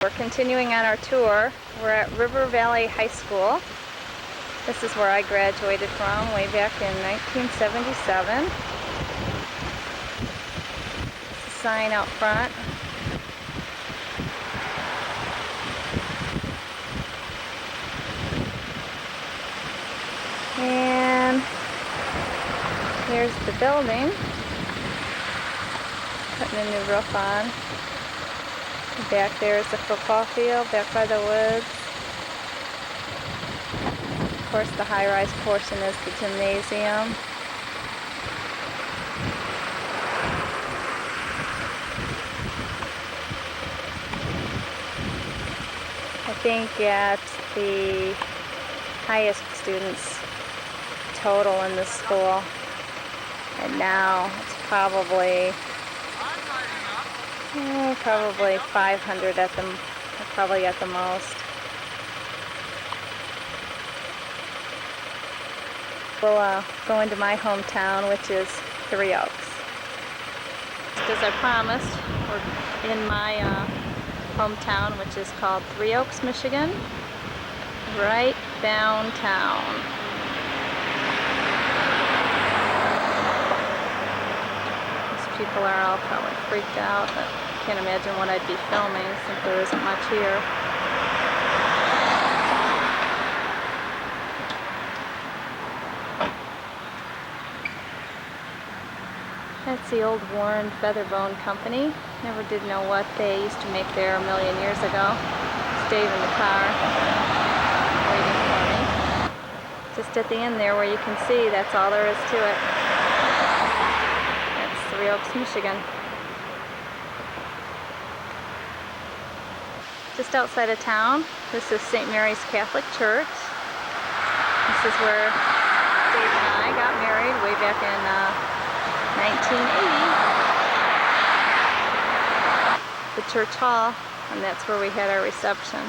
We're continuing on our tour. We're at River Valley High School. This is where I graduated from way back in 1977. There's a sign out front. And here's the building. Putting a new roof on. Back there is the football field, back by the woods. Of course, the high-rise portion is the gymnasium. I think at the highest students total in the school, and now it's probably 500 at the most. We'll go into my hometown, which is Three Oaks. Just as I promised, we're in my hometown, which is called Three Oaks, Michigan, right downtown. These people are all probably freaked out. I can't imagine what I'd be filming since there isn't much here. That's the old Warren Featherbone Company. Never did know what they used to make there a million years ago. Stayed in the car waiting for me. Just at the end there where you can see, that's all there is to it. That's Three Oaks, Michigan. Just outside of town, this is St. Mary's Catholic Church. This is where Dave and I got married way back in 1980. The church hall, and that's where we had our reception.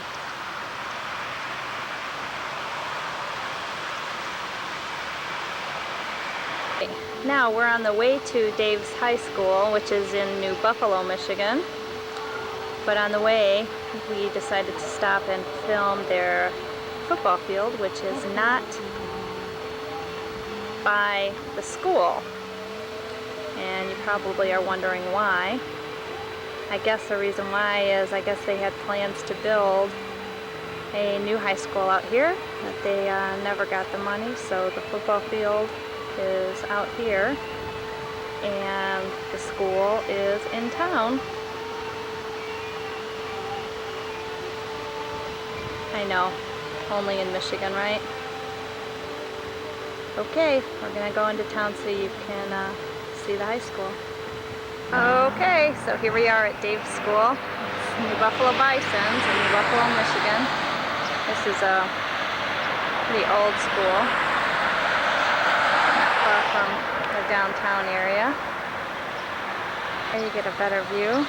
Now we're on the way to Dave's high school, which is in New Buffalo, Michigan. But on the way, we decided to stop and film their football field, which is not by the school. And you probably are wondering why. I guess the reason why is I guess they had plans to build a new high school out here, but they never got the money, so the football field is out here and the school is in town. I know, only in Michigan, right? Okay, we're gonna go into town so you can see the high school. Okay, so here we are at Dave's school. It's New Buffalo Bisons in New Buffalo, Michigan. This is a pretty old school, not far from the downtown area. There you get a better view.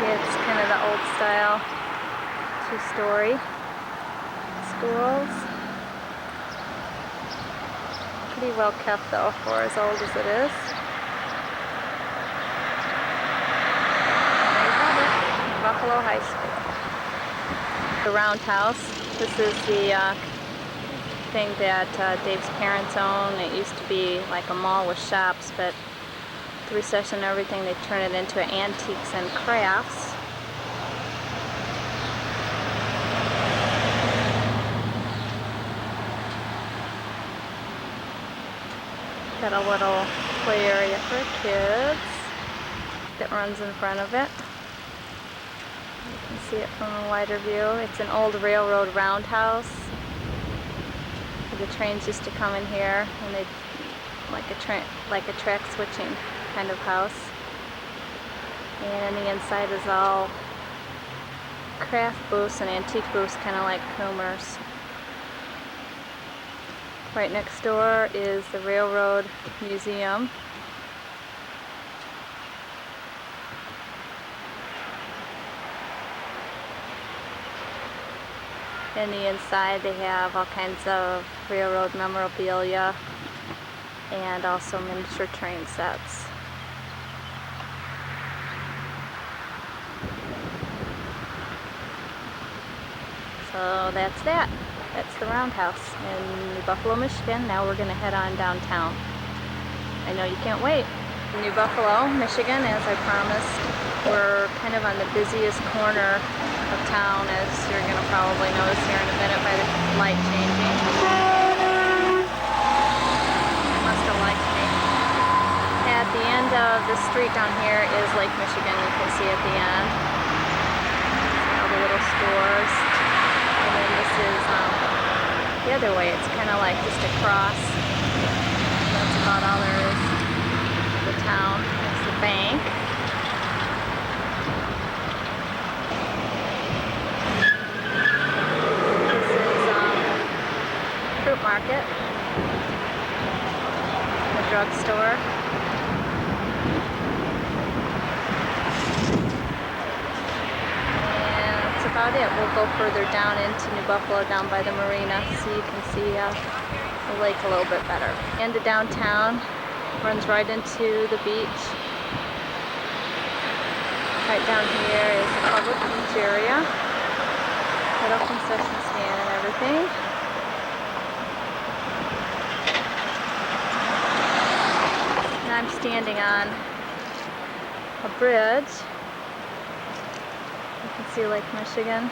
It's kind of the old style two-story schools. Pretty well kept though for as old as it is. There you have it, Buffalo High School. The roundhouse. This is the thing that Dave's parents own. It used to be like a mall with shops, but the recession and everything, they turned it into antiques and crafts. Got a little play area for kids that runs in front of it. You can see it from a wider view. It's an old railroad roundhouse. The trains used to come in here, and they'd like a track switching kind of house. And the inside is all craft booths and antique booths, kind of like Coomer's. Right next door is the Railroad Museum. In the inside they have all kinds of railroad memorabilia, and also miniature train sets. So that's that. That's the Roundhouse in New Buffalo, Michigan. Now we're going to head on downtown. I know you can't wait. New Buffalo, Michigan, as I promised. We're kind of on the busiest corner of town, as you're going to probably notice here in a minute by the light changing. Must have liked me. At the end of the street down here is Lake Michigan. You can see at the end. All the little stores. And then this is the other way. It's kind of like just across. That's about all there is of the town. There's the bank. This is fruit market. The drugstore. About it. We'll go further down into New Buffalo, down by the marina, so you can see the lake a little bit better. And the downtown runs right into the beach. Right down here is the public beach area, little concession stand and everything. And I'm standing on a bridge. You can see Lake Michigan.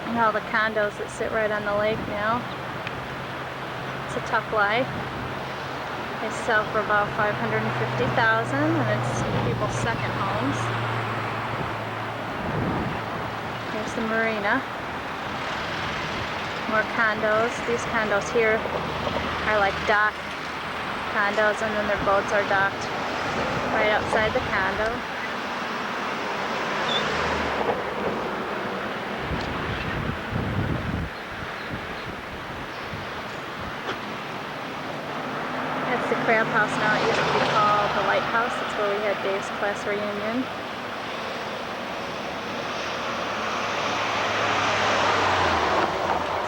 And all the condos that sit right on the lake now. It's a tough life. They sell for about $550,000, and it's people's second homes. Here's the marina. More condos. These condos here are like dock condos, and then their boats are docked right outside the condo. That's the Crab House now. It used to be called the Lighthouse. That's where we had Dave's class reunion.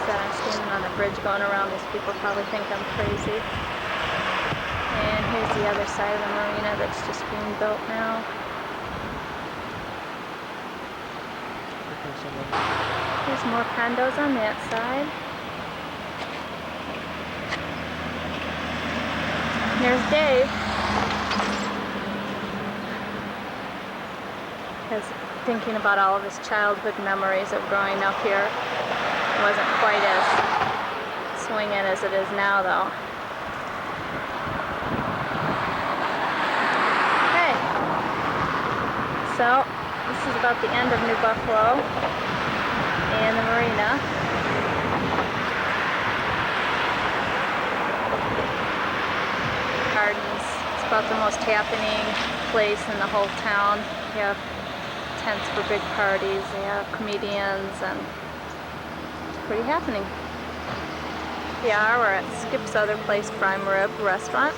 So I'm standing on the bridge going around. These people probably think I'm crazy. And here's the other side of the marina that's just being built now. There's more condos on that side. There's Dave. Because thinking about all of his childhood memories of growing up here. It wasn't quite as swinging as it is now, though. So, this is about the end of New Buffalo and the marina. Gardens. It's about the most happening place in the whole town. You have tents for big parties, they have comedians, and it's pretty happening. Yeah, we're at Skip's other place, Prime Rib Restaurant.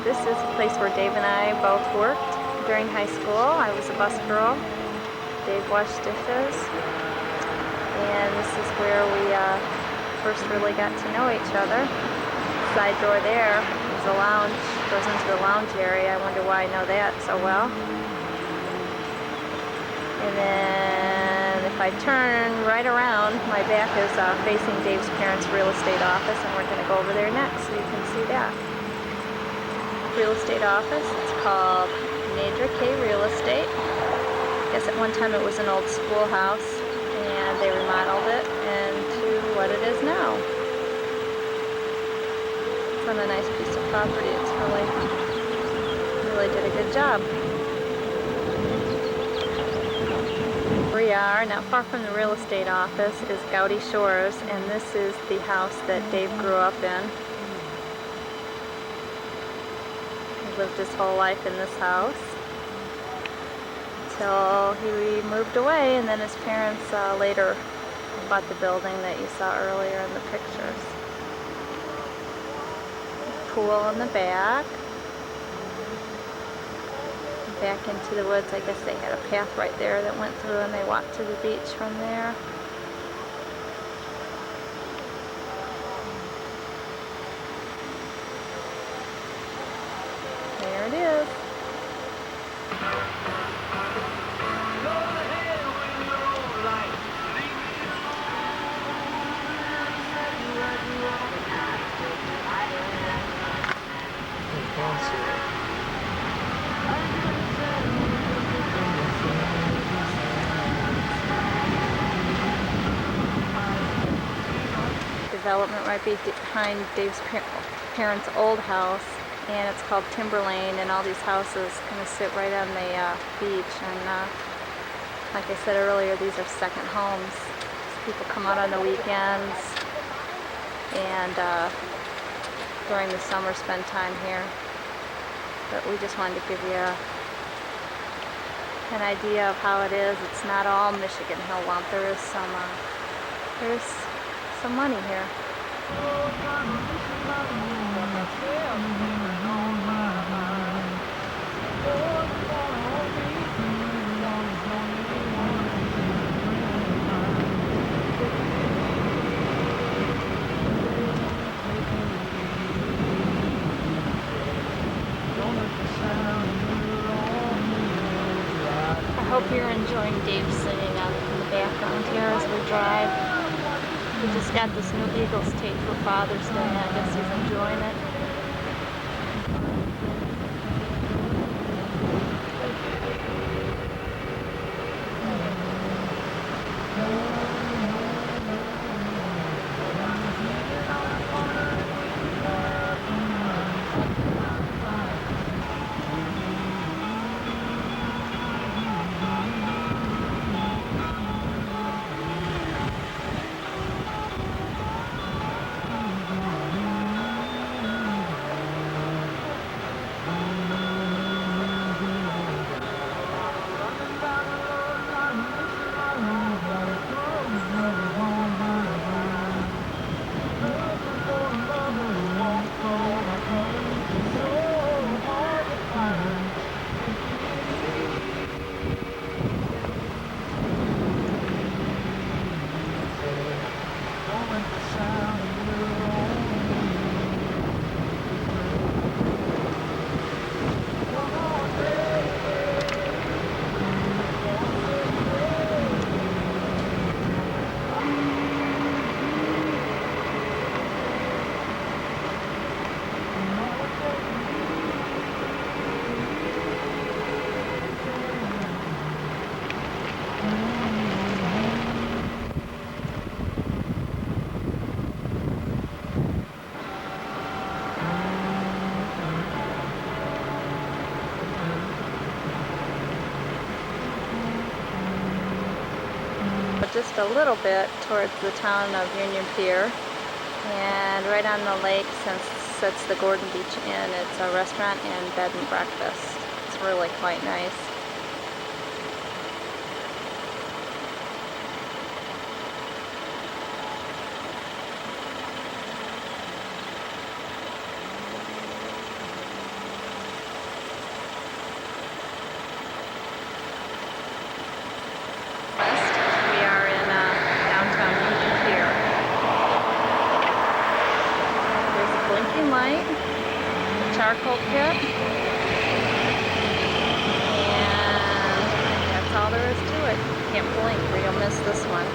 This is the place where Dave and I both worked. During high school, I was a bus girl. Dave washed dishes. And this is where we first really got to know each other. Side door there is a lounge, goes into the lounge area. I wonder why I know that so well. And then if I turn right around, my back is facing Dave's parents' real estate office, and we're going to go over there next so you can see that. Real estate office, it's called Nadra K Real Estate. I guess at one time it was an old schoolhouse, and they remodeled it into what it is now. It's on a nice piece of property. It's really did a good job. We are not far from the real estate office is Gowdy Shores, and this is the house that Dave grew up in. Lived his whole life in this house until he moved away, and then his parents later bought the building that you saw earlier in the pictures. Pool in the back. Back into the woods. I guess they had a path right there that went through, and they walked to the beach from there. There it is. Development right behind Dave's parents' old house, and it's called Timber Lane, and all these houses kind of sit right on the beach, and like I said earlier, these are second homes. People come out on the weekends and during the summer spend time here, but we just wanted to give you an idea of how it is. It's not all Michigan Hill lump. There's some money here. I hope you're enjoying Dave singing out in the background here as we drive. We just got this new Eagles tape for Father's Day. I guess he's enjoying it. Just a little bit towards the town of Union Pier, and right on the lake sits the Gordon Beach Inn. It's a restaurant and bed and breakfast. It's really quite nice. Light, the charcoal pit, and that's all there is to it. Can't blink or you'll miss this one.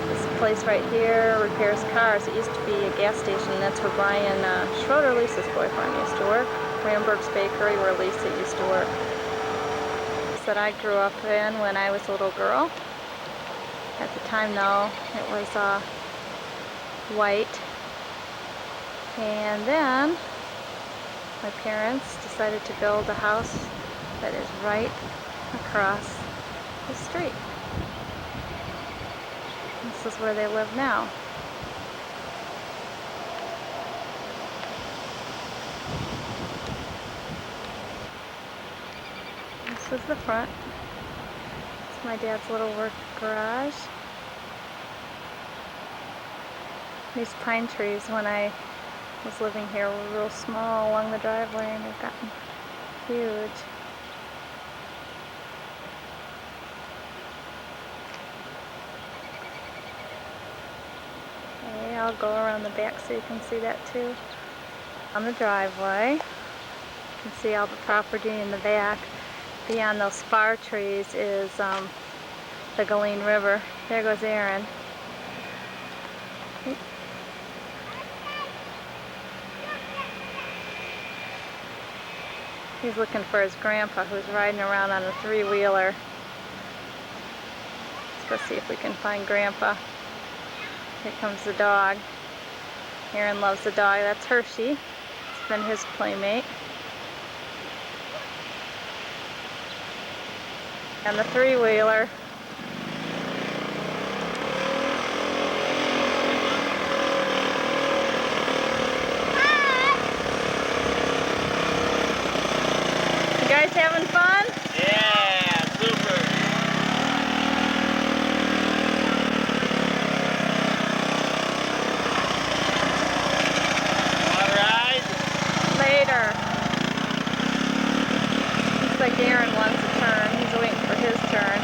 This place right here repairs cars. It used to be a gas station. That's where Brian Schroeder, Lisa's boyfriend, used to work. Ramberg's Bakery, where Lisa used to work. That I grew up in when I was a little girl. At the time, though, it was white. And then my parents decided to build a house that is right across the street. This is where they live now. This is the front. It's my dad's little work garage. These pine trees, when I was living here, were real small along the driveway, and they've gotten huge. Okay, I'll go around the back so you can see that too. On the driveway, You can see all the property in the back. Beyond those spar trees is the Galeen River. There goes Aaron. He's looking for his grandpa, who's riding around on a three-wheeler. Let's go see if we can find Grandpa. Here comes the dog. Aaron loves the dog. That's Hershey. It's been his playmate. And the three-wheeler. You guys having fun? Yeah, super. Want to ride? Later. Looks like Aaron wants a turn. He's waiting for his turn.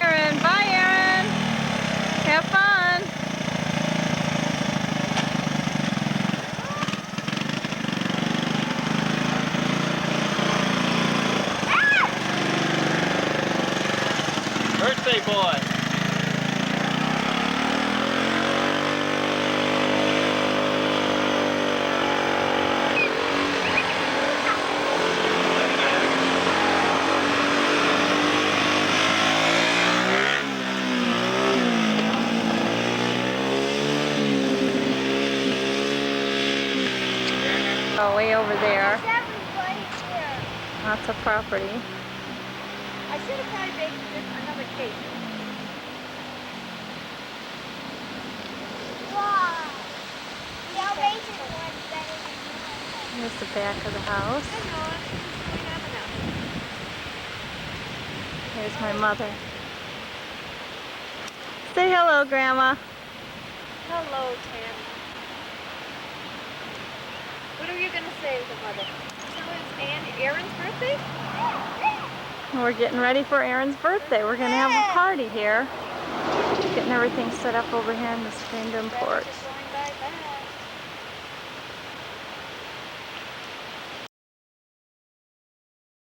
Aaron, bye Aaron. Have fun. Birthday boy. Oh, way over there. Everybody's here. Lots of property. I should have probably baked this another cake. Wow. The Alsatian one's better than yours. Here's the back of the house. I know. We never know. Here's my mother. Say hello, Grandma. Hello, Tammy. What are you going to say to Mother? So it's Aaron's birthday? We're getting ready for Aaron's birthday. We're going to have a party here. Getting everything set up over here in the screened-in porch.